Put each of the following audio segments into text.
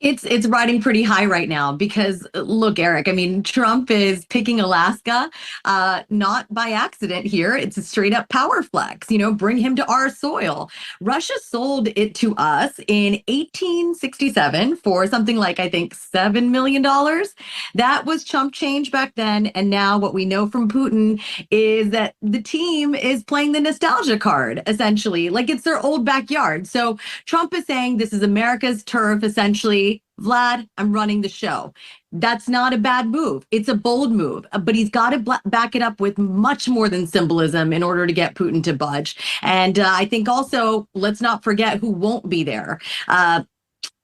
It's riding pretty high right now because look, Eric, I mean, Trump is picking Alaska, not by accident here. It's a straight up power flex, bring him to our soil. Russia sold it to us in 1867 for something like, I think, $7 million. That was chump change back then. And now what we know from Putin is that the team is playing the nostalgia card, essentially, like it's their old backyard. So Trump is saying this is America's turf, essentially. Vlad, I'm running the show. That's not a bad move. It's a bold move, but he's got to back it up with much more than symbolism in order to get Putin to budge. And I think also, let's not forget who won't be there.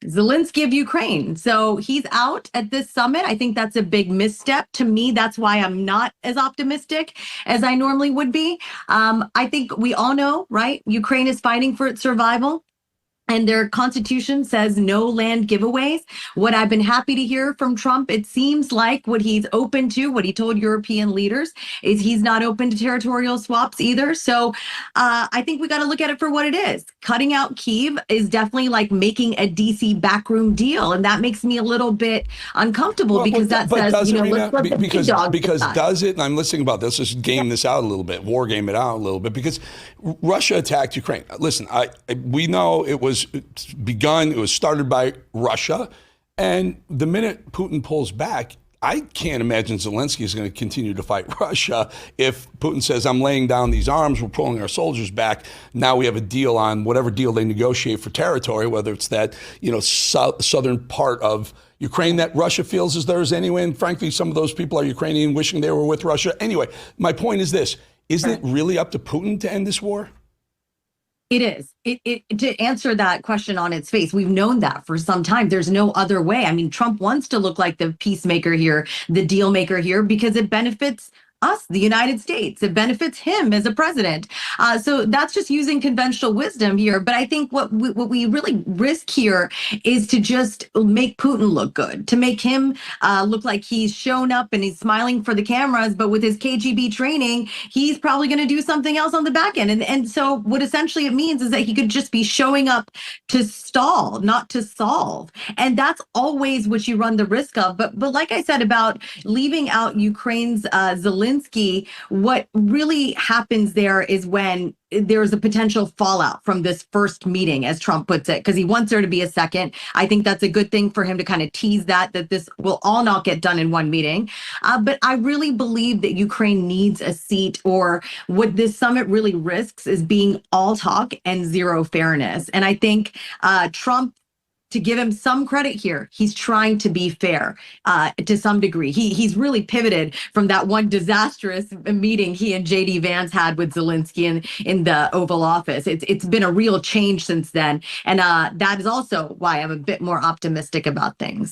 Zelensky of Ukraine. So he's out at this summit. I think that's a big misstep. To me, that's why I'm not as optimistic as I normally would be. I think we all know, right? Ukraine is fighting for its survival. And their constitution says no land giveaways. What I've been happy to hear from Trump, it seems like what he's open to, what he told European leaders, is he's not open to territorial swaps either. So I think we got to look at it for what it is. Cutting out Kyiv is definitely like making a DC backroom deal. And that makes me a little bit uncomfortable because that says, let's let the big dogs decide. Does it, and I'm listening about this, let's game this out a little bit, war game it out a little bit, because Russia attacked Ukraine. Listen, we know it was started by Russia. And the minute Putin pulls back, I can't imagine Zelensky is going to continue to fight Russia if Putin says, I'm laying down these arms, we're pulling our soldiers back. Now we have a deal on whatever deal they negotiate for territory, whether it's that, southern part of Ukraine that Russia feels is theirs anyway. And frankly, some of those people are Ukrainian wishing they were with Russia. Anyway, my point is this. Isn't it really up to Putin to end this war? It is. To answer that question on its face, we've known that for some time. There's no other way. I mean, Trump wants to look like the peacemaker here, the deal maker here, because it benefits us, the United States. It benefits him as a president. So that's just using conventional wisdom here. But I think what we really risk here is to just make Putin look good, to make him look like he's shown up and he's smiling for the cameras. But with his KGB training, he's probably going to do something else on the back end. And so what essentially it means is that he could just be showing up to stall, not to solve. And that's always what you run the risk of. But like I said about leaving out Ukraine's Zelensky, what really happens there is when there's a potential fallout from this first meeting, as Trump puts it, because he wants there to be a second. I think that's a good thing for him to kind of tease that this will all not get done in one meeting. But I really believe that Ukraine needs a seat, or what this summit really risks is being all talk and zero fairness. And I think Trump, to give him some credit here, he's trying to be fair to some degree. He's really pivoted from that one disastrous meeting he and JD Vance had with Zelensky in the Oval Office. It's been a real change since then. And that is also why I'm a bit more optimistic about things.